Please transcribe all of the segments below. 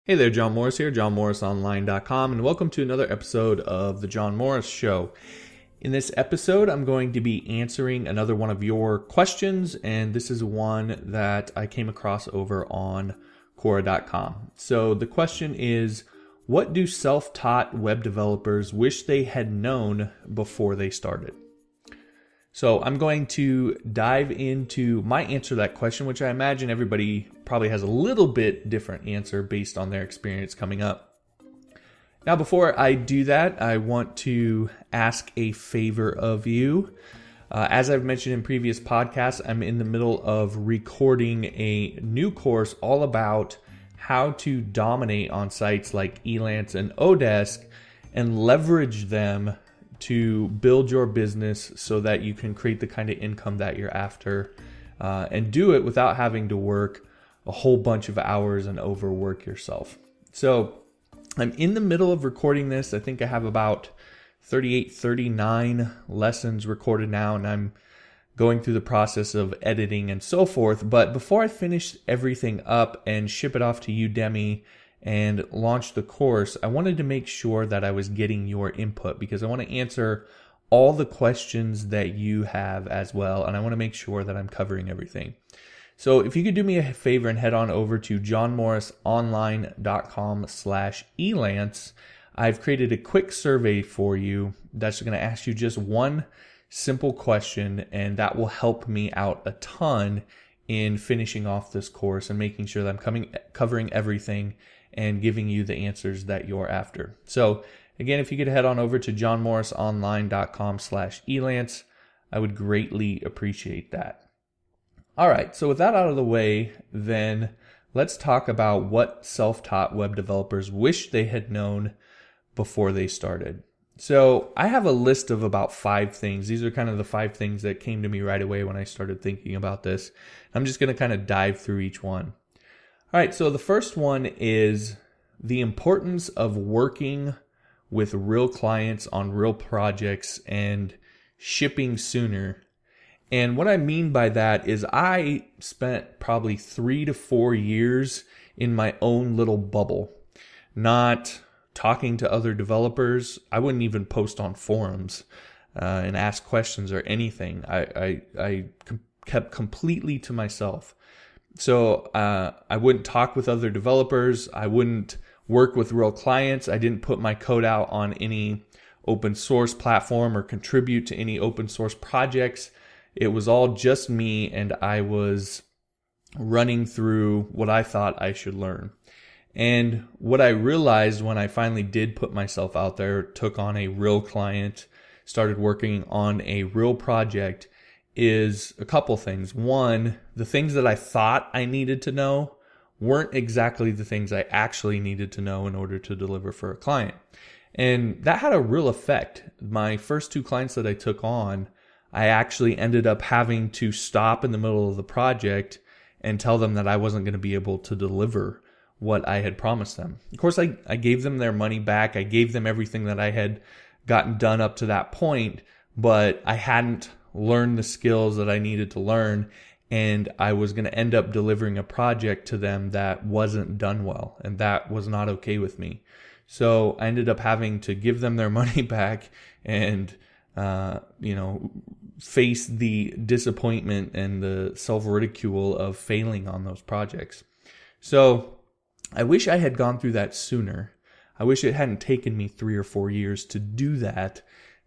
Hey there, John Morris here, johnmorrisonline.com, and welcome to another episode of The John Morris Show. In this episode, I'm going to be answering another one of your questions, and this is one that I came across over on Quora.com. So the question is, what do self-taught web developers wish they had known before they started? So I'm going to dive into my answer to that question, which I imagine everybody probably has a little bit different answer based on their experience coming up. Now, before I do that, I want to ask a favor of you. As I've mentioned in previous podcasts, I'm in the middle of recording a new course all about how to dominate on sites like Elance and Odesk and leverage them to build your business so that you can create the kind of income that you're after and do it without having to work a whole bunch of hours and overwork yourself. So I'm in the middle of recording this. I think I have about 39 lessons recorded now, and I'm going through the process of editing and so forth. But before I finish everything up and ship it off to Udemy and launch the course, I wanted to make sure that I was getting your input because I want to answer all the questions that you have as well, and I want to make sure that I'm covering everything. So if you could do me a favor and head on over to johnmorrisonline.com/elance, I've created a quick survey for you that's going to ask you just one simple question, and that will help me out a ton in finishing off this course and making sure that I'm covering everything and giving you the answers that you're after. So again, if you could head on over to johnmorrisonline.com/elance, I would greatly appreciate that. All right, so with that out of the way, then let's talk about what self-taught web developers wish they had known before they started. So I have a list of about 5 things. These are kind of the 5 things that came to me right away when I started thinking about this. I'm just going to kind of dive through each one. All right, so the first one is the importance of working with real clients on real projects and shipping sooner. And what I mean by that is I spent probably 3 to 4 years in my own little bubble, not talking to other developers. I wouldn't even post on forums and ask questions or anything. I kept completely to myself. So I wouldn't talk with other developers. I wouldn't work with real clients. I didn't put my code out on any open source platform or contribute to any open source projects. It was all just me, and I was running through what I thought I should learn. And what I realized when I finally did put myself out there, took on a real client, started working on a real project, is a couple things. One, the things that I thought I needed to know weren't exactly the things I actually needed to know in order to deliver for a client. And that had a real effect. My first 2 clients that I took on, I actually ended up having to stop in the middle of the project and tell them that I wasn't going to be able to deliver what I had promised them. Of course, I gave them their money back. I gave them everything that I had gotten done up to that point, but I hadn't learned the skills that I needed to learn, and I was going to end up delivering a project to them that wasn't done well, and that was not okay with me. So I ended up having to give them their money back and face the disappointment and the self-ridicule of failing on those projects. So I wish I had gone through that sooner. I wish it hadn't taken me 3 or 4 years to do that,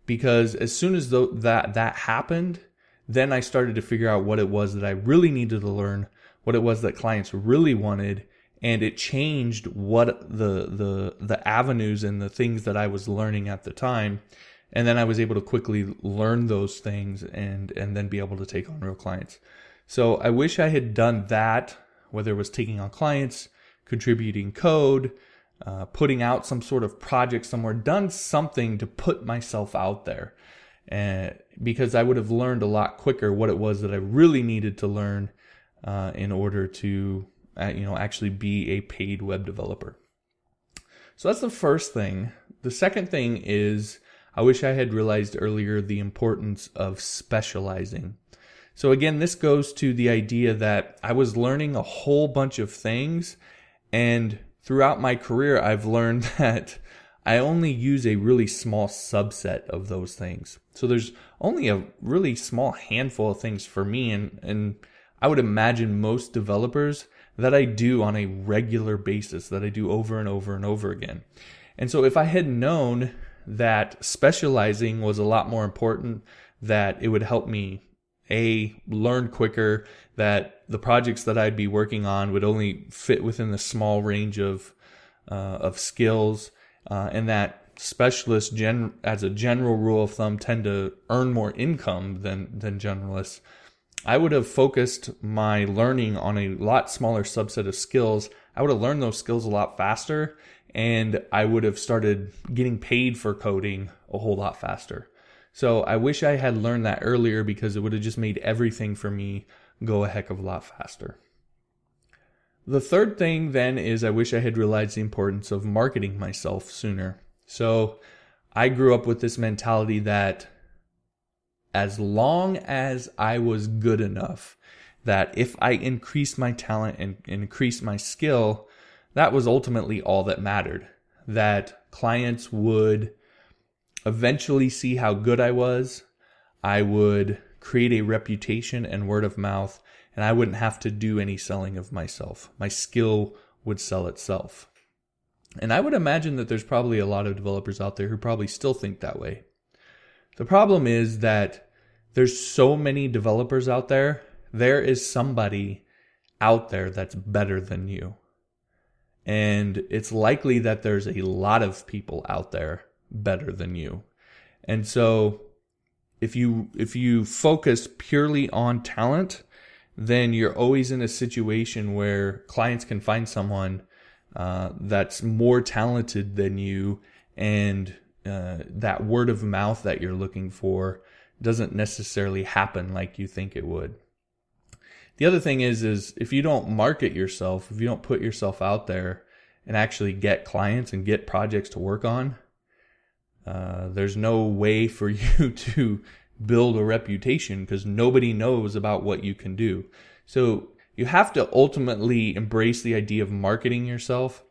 because as soon as that happened, then I started to figure out what it was that I really needed to learn, what it was that clients really wanted, and it changed what the avenues and the things that I was learning at the time. And then I was able to quickly learn those things and then be able to take on real clients. So I wish I had done that, whether it was taking on clients, contributing code, putting out some sort of project somewhere, done something to put myself out there. Because I would have learned a lot quicker what it was that I really needed to learn in order to actually be a paid web developer. So that's the first thing. The second thing is, I wish I had realized earlier the importance of specializing. So again, this goes to the idea that I was learning a whole bunch of things, and throughout my career, I've learned that I only use a really small subset of those things. So there's only a really small handful of things for me, and I would imagine most developers, that I do on a regular basis, that I do over and over and over again. And so if I had known that specializing was a lot more important, that it would help me learn quicker, that the projects that I'd be working on would only fit within the small range of skills, and that specialists, as a general rule of thumb, tend to earn more income than generalists, I would have focused my learning on a lot smaller subset of skills. I would have learned those skills a lot faster, and I would have started getting paid for coding a whole lot faster. So I wish I had learned that earlier, because it would have just made everything for me go a heck of a lot faster. The third thing then is I wish I had realized the importance of marketing myself sooner. So I grew up with this mentality that as long as I was good enough, that if I increased my talent and increased my skill, that was ultimately all that mattered. That clients would eventually see how good I was. I would create a reputation and word of mouth, and I wouldn't have to do any selling of myself. My skill would sell itself. And I would imagine that there's probably a lot of developers out there who probably still think that way. The problem is that there's so many developers out there. There is somebody out there that's better than you. And it's likely that there's a lot of people out there better than you. And so if you focus purely on talent, then you're always in a situation where clients can find someone that's more talented than you, and that word of mouth that you're looking for doesn't necessarily happen like you think it would. The other thing is if you don't market yourself, if you don't put yourself out there and actually get clients and get projects to work on, there's no way for you to build a reputation, because nobody knows about what you can do. So you have to ultimately embrace the idea of marketing yourself,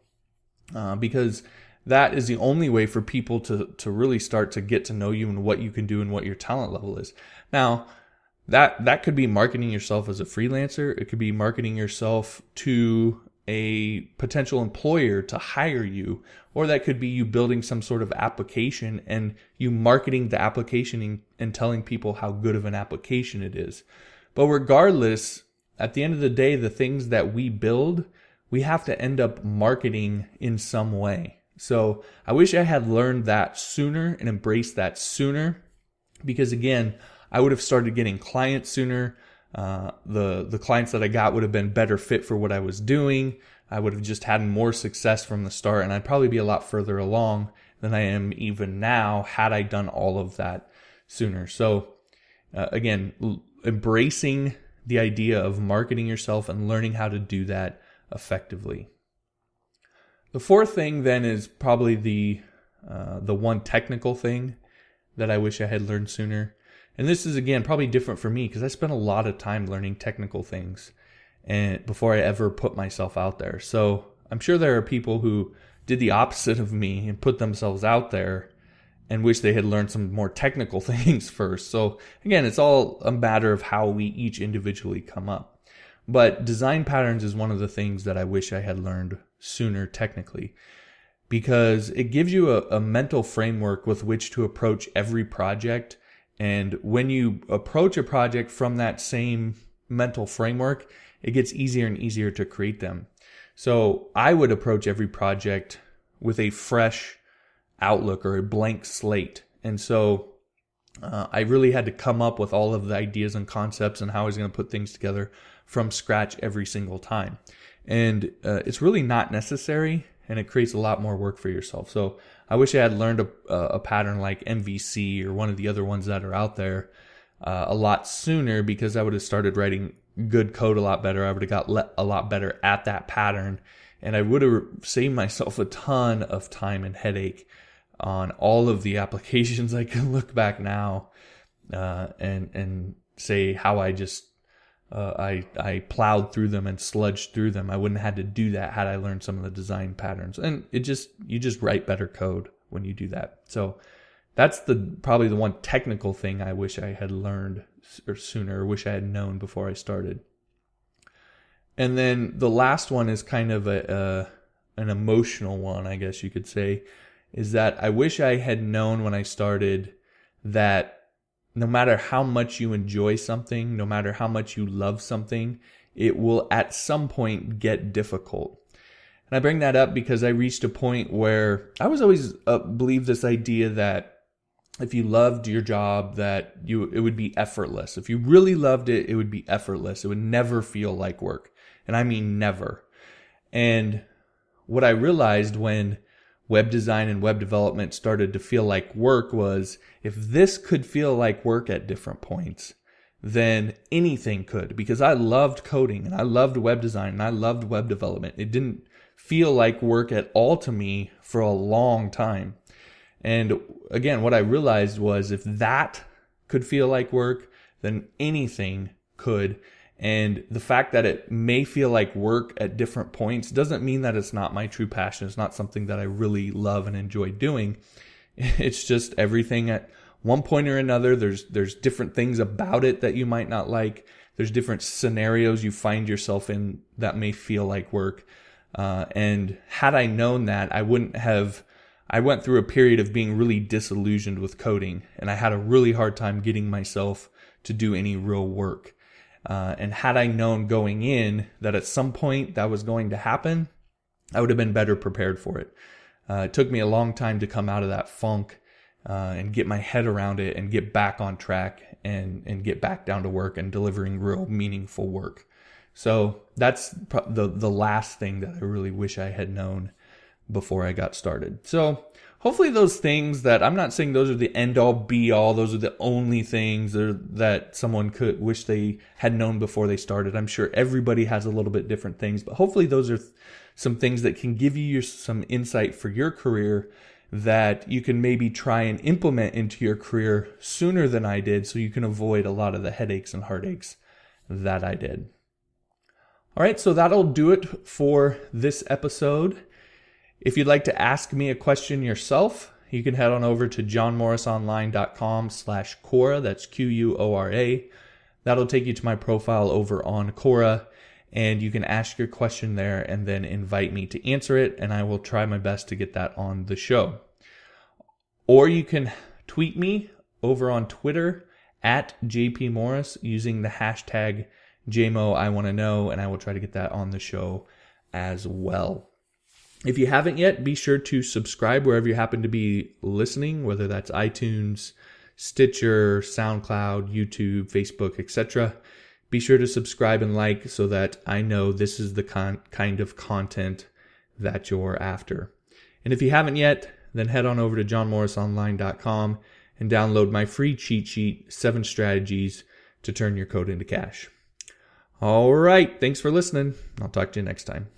because that is the only way for people to really start to get to know you and what you can do and what your talent level is. Now, that could be marketing yourself as a freelancer. It could be marketing yourself to a potential employer to hire you, or that could be you building some sort of application and you marketing the application and telling people how good of an application it is. But regardless, at the end of the day, the things that we build, we have to end up marketing in some way. So I wish I had learned that sooner and embraced that sooner, because again, I would have started getting clients sooner. The clients that I got would have been better fit for what I was doing. I would have just had more success from the start, and I'd probably be a lot further along than I am even now had I done all of that sooner. So again, embracing the idea of marketing yourself and learning how to do that effectively. The fourth thing then is probably the one technical thing that I wish I had learned sooner. And this is, again, probably different for me because I spent a lot of time learning technical things and before I ever put myself out there. So I'm sure there are people who did the opposite of me and put themselves out there and wish they had learned some more technical things first. So again, it's all a matter of how we each individually come up. But design patterns is one of the things that I wish I had learned sooner technically, because it gives you a mental framework with which to approach every project. And when you approach a project from that same mental framework, it gets easier and easier to create them. So I would approach every project with a fresh outlook or a blank slate. And so I really had to come up with all of the ideas and concepts and how I was going to put things together from scratch every single time. And it's really not necessary, and it creates a lot more work for yourself. So I wish I had learned a pattern like MVC or one of the other ones that are out there a lot sooner, because I would have started writing good code a lot better. I would have got a lot better at that pattern, and I would have saved myself a ton of time and headache on all of the applications. I can look back now and say how I just I plowed through them and sludged through them. I wouldn't have had to do that had I learned some of the design patterns. And you just write better code when you do that. So that's probably the one technical thing I wish I had learned sooner, or wish I had known before I started. And then the last one is kind of an emotional one, I guess you could say, is that I wish I had known when I started that no matter how much you enjoy something, no matter how much you love something, it will at some point get difficult. And I bring that up because I reached a point where I was always believed this idea that if you loved your job, that it would be effortless. If you really loved it, it would be effortless. It would never feel like work. And I mean never. And what I realized when web design and web development started to feel like work was, if this could feel like work at different points, then anything could. Because I loved coding and I loved web design and I loved web development. It didn't feel like work at all to me for a long time. And again, what I realized was, if that could feel like work, then anything could. And the fact that it may feel like work at different points doesn't mean that it's not my true passion. It's not something that I really love and enjoy doing. It's just everything at one point or another. There's different things about it that you might not like. There's different scenarios you find yourself in that may feel like work. And had I known that, I went through a period of being really disillusioned with coding, and I had a really hard time getting myself to do any real work. And had I known going in that at some point that was going to happen, I would have been better prepared for it. It took me a long time to come out of that funk and get my head around it and get back on track and get back down to work and delivering real meaningful work. So that's the last thing that I really wish I had known before I got started. So hopefully those things that, I'm not saying those are the end all be all, those are the only things that someone could wish they had known before they started. I'm sure everybody has a little bit different things, but hopefully those are some things that can give you some insight for your career that you can maybe try and implement into your career sooner than I did, so you can avoid a lot of the headaches and heartaches that I did. All right, so that'll do it for this episode. If you'd like to ask me a question yourself, you can head on over to johnmorrisonline.com/Quora. That's Quora. That'll take you to my profile over on Quora, and you can ask your question there and then invite me to answer it, and I will try my best to get that on the show. Or you can tweet me over on Twitter at JPMorris using the hashtag JMOIWannaKnow, and I will try to get that on the show as well. If you haven't yet, be sure to subscribe wherever you happen to be listening, whether that's iTunes, Stitcher, SoundCloud, YouTube, Facebook, etc. Be sure to subscribe and like so that I know this is the kind of content that you're after. And if you haven't yet, then head on over to johnmorrisonline.com and download my free cheat sheet, 7 strategies to turn your code into cash. All right, thanks for listening. I'll talk to you next time.